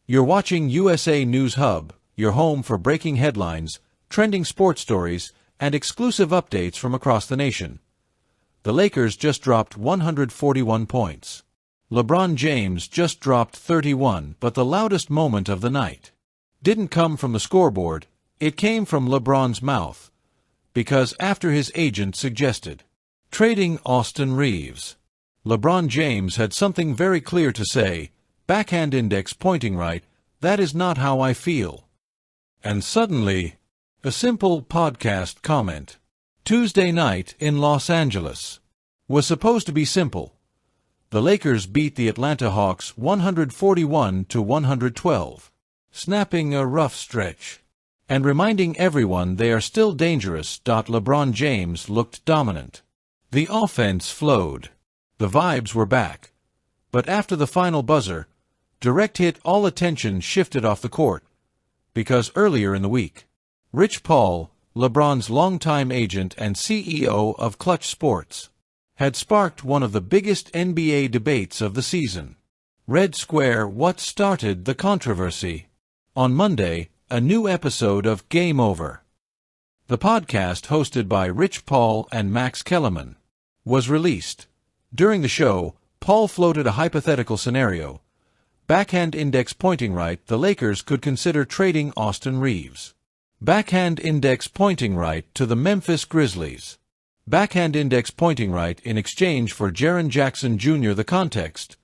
You're watching USA News Hub, your home for breaking headlines, trending sports stories, and exclusive updates from across the nation. The Lakers just dropped 141 points. LeBron James just dropped 31, but the loudest moment of the night didn't come from the scoreboard, it came from LeBron's mouth. Because after his agent suggested trading Austin Reaves, LeBron James had something very clear to say, backhand index pointing right, that is not how I feel. And suddenly, a simple podcast comment, Tuesday night in Los Angeles, was supposed to be simple. The Lakers beat the Atlanta Hawks 141-112, snapping a rough stretch, and reminding everyone they are still dangerous. LeBron James looked dominant. The offense flowed. The vibes were back. But after the final buzzer, direct hit, all attention shifted off the court. Because earlier in the week, Rich Paul, LeBron's longtime agent and CEO of Clutch Sports, had sparked one of the biggest NBA debates of the season. Red Square, what started the controversy? On Monday, a new episode of Game Over, the podcast hosted by Rich Paul and Max Kellerman, was released. During the show, Paul floated a hypothetical scenario. Backhand index pointing right, the Lakers could consider trading Austin Reaves. Backhand index pointing right to the Memphis Grizzlies. Backhand index pointing right in exchange for Jaren Jackson Jr. The context.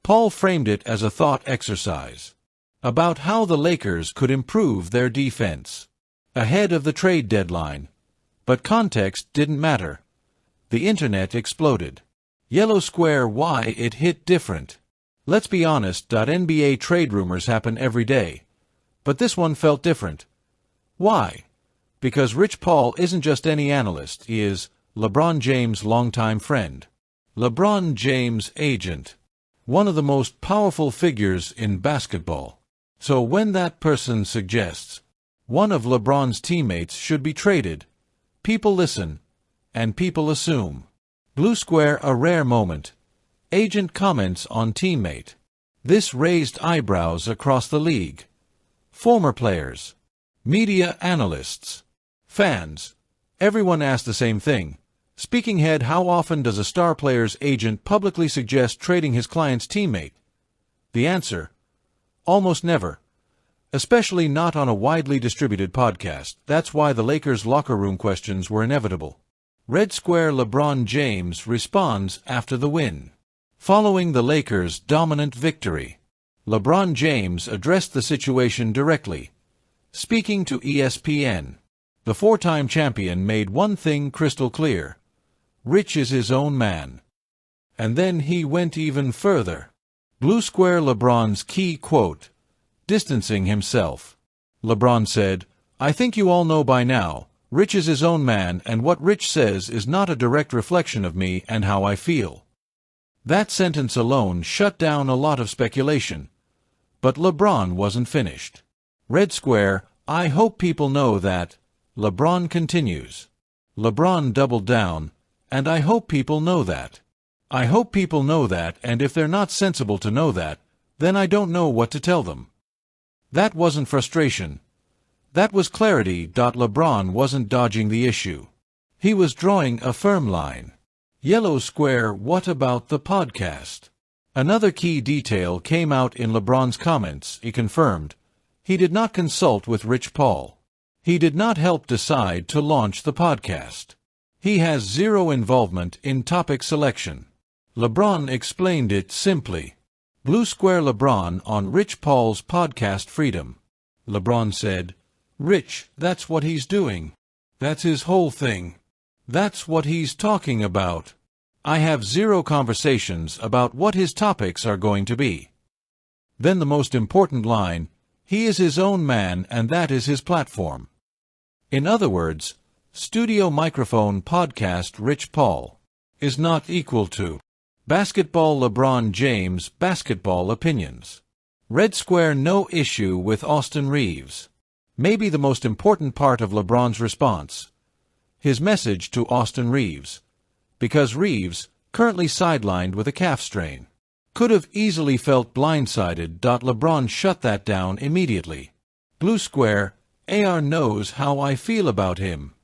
Paul framed it as a thought exercise about how the Lakers could improve their defense ahead of the trade deadline. But context didn't matter. The internet exploded. Yellow Square, why it hit different. Let's be honest, NBA trade rumors happen every day. But this one felt different. Why? Because Rich Paul isn't just any analyst, he is LeBron James' longtime friend. LeBron James' agent. One of the most powerful figures in basketball. So when that person suggests one of LeBron's teammates should be traded, people listen, and people assume. Blue Square, a rare moment. Agent comments on teammate. This raised eyebrows across the league. Former players, media analysts, fans, everyone asked the same thing. Speaking head, how often does a star player's agent publicly suggest trading his client's teammate? The answer: almost never. Especially not on a widely distributed podcast. That's why the Lakers' locker room questions were inevitable. Red Square, LeBron James responds after the win. Following the Lakers' dominant victory, LeBron James addressed the situation directly. Speaking to ESPN, the four-time champion made one thing crystal clear. Rich is his own man. And then he went even further. Blue Square, LeBron's key quote. Distancing himself. LeBron said, I think you all know by now, Rich is his own man, and what Rich says is not a direct reflection of me and how I feel. That sentence alone shut down a lot of speculation. But LeBron wasn't finished. Red Square, I hope people know that. LeBron continues. LeBron doubled down, and I hope people know that. I hope people know that, and if they're not sensible to know that, then I don't know what to tell them. That wasn't frustration. That was clarity. LeBron wasn't dodging the issue. He was drawing a firm line. Yellow Square, what about the podcast? Another key detail came out in LeBron's comments. He confirmed he did not consult with Rich Paul. He did not help decide to launch the podcast. He has zero involvement in topic selection. LeBron explained it simply. Blue Square, LeBron on Rich Paul's podcast Freedom. LeBron said, Rich, that's what he's doing. That's his whole thing. That's what he's talking about. I have zero conversations about what his topics are going to be. Then the most important line, he is his own man and that is his platform. In other words, studio microphone podcast Rich Paul is not equal to basketball LeBron James basketball opinions. Red Square, no issue with Austin Reaves. Maybe the most important part of LeBron's response. His message to Austin Reaves. Because Reaves, currently sidelined with a calf strain, Could have easily felt blindsided. LeBron shut that down immediately. Blue square, AR knows how I feel about him.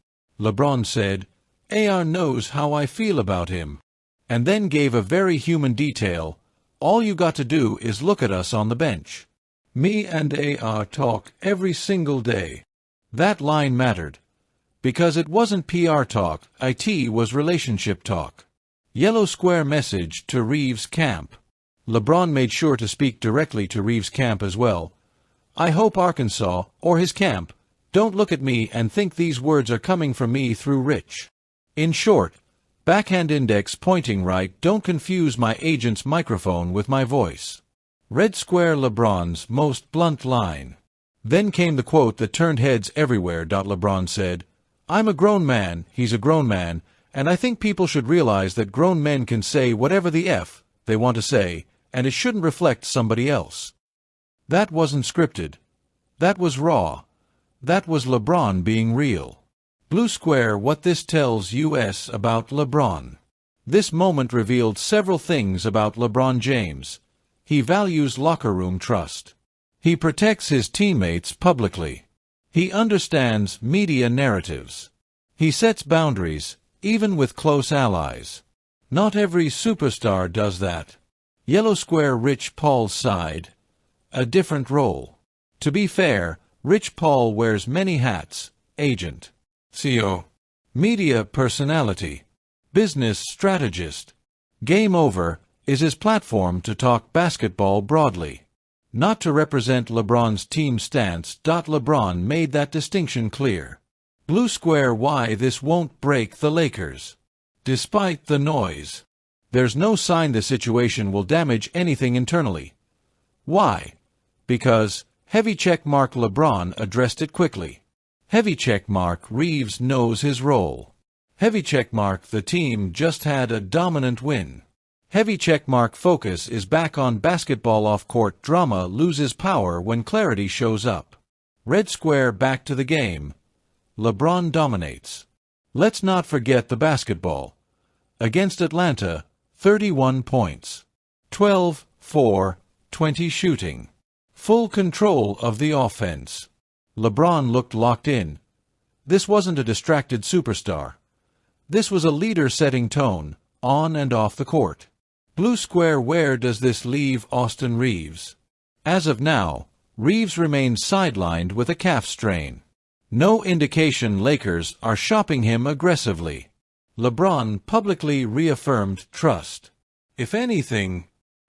LeBron said, AR knows how I feel about him. And then gave a very human detail. All you got to do is look at us on the bench. Me and AR talk every single day. That line mattered. Because it wasn't PR talk, it was relationship talk. Yellow square message to Reaves camp. LeBron made sure to speak directly to Reaves camp as well. I hope Arkansas, or his camp, don't look at me and think these words are coming from me through Rich. In short, backhand index pointing right, don't confuse my agent's microphone with my voice. Red square LeBron's most blunt line. Then came the quote that turned heads everywhere. LeBron said, I'm a grown man, he's a grown man, and I think people should realize that grown men can say whatever the F they want to say, and it shouldn't reflect somebody else. That wasn't scripted. That was raw. That was LeBron being real. Blue square, what this tells us about LeBron. This moment revealed several things about LeBron James. He values locker room trust. He protects his teammates publicly. He understands media narratives. He sets boundaries, even with close allies. Not every superstar does that. Yellow square Rich Paul's side. A different role. To be fair, Rich Paul wears many hats: agent, CEO, media personality, business strategist. Game Over is his platform to talk basketball broadly, not to represent LeBron's team stance. LeBron made that distinction clear. Blue square, why this won't break the Lakers. Despite the noise, there's no sign the situation will damage anything internally. Why? Because, heavy check mark, LeBron addressed it quickly. Heavy check mark, Reaves knows his role. Heavy check mark, the team just had a dominant win. Heavy check mark, focus is back on basketball. Off-court drama loses power when clarity shows up. Red square, back to the game. LeBron dominates. Let's not forget the basketball. Against Atlanta, 31 points. 12, 4, 20 shooting. Full control of the offense. LeBron looked locked in. This wasn't a distracted superstar. This was a leader setting tone, on and off the court. Blue square, where does this leave Austin Reaves? As of now, Reaves remains sidelined with a calf strain. No indication Lakers are shopping him aggressively. LeBron publicly reaffirmed trust. If anything,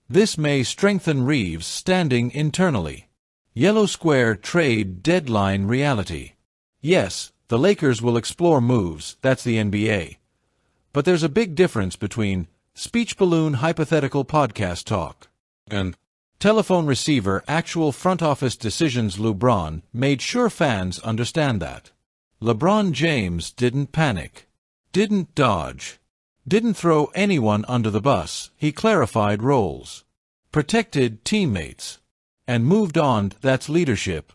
this may strengthen Reaves' standing internally. Yellow square, trade deadline reality. Yes, the Lakers will explore moves, that's the NBA. But there's a big difference between speech balloon hypothetical podcast talk and telephone receiver actual front office decisions. LeBron made sure fans understand that. LeBron James didn't panic, didn't dodge, didn't throw anyone under the bus. He clarified roles, protected teammates, and moved on. That's leadership.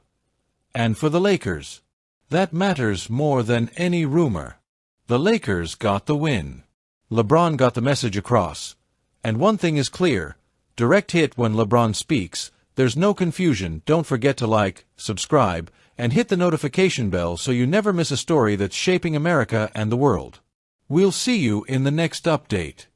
And for the Lakers, that matters more than any rumor. The Lakers got the win. LeBron got the message across. And one thing is clear, direct hit when LeBron speaks. There's no confusion. Don't forget to like, subscribe, and hit the notification bell so you never miss a story that's shaping America and the world. We'll see you in the next update.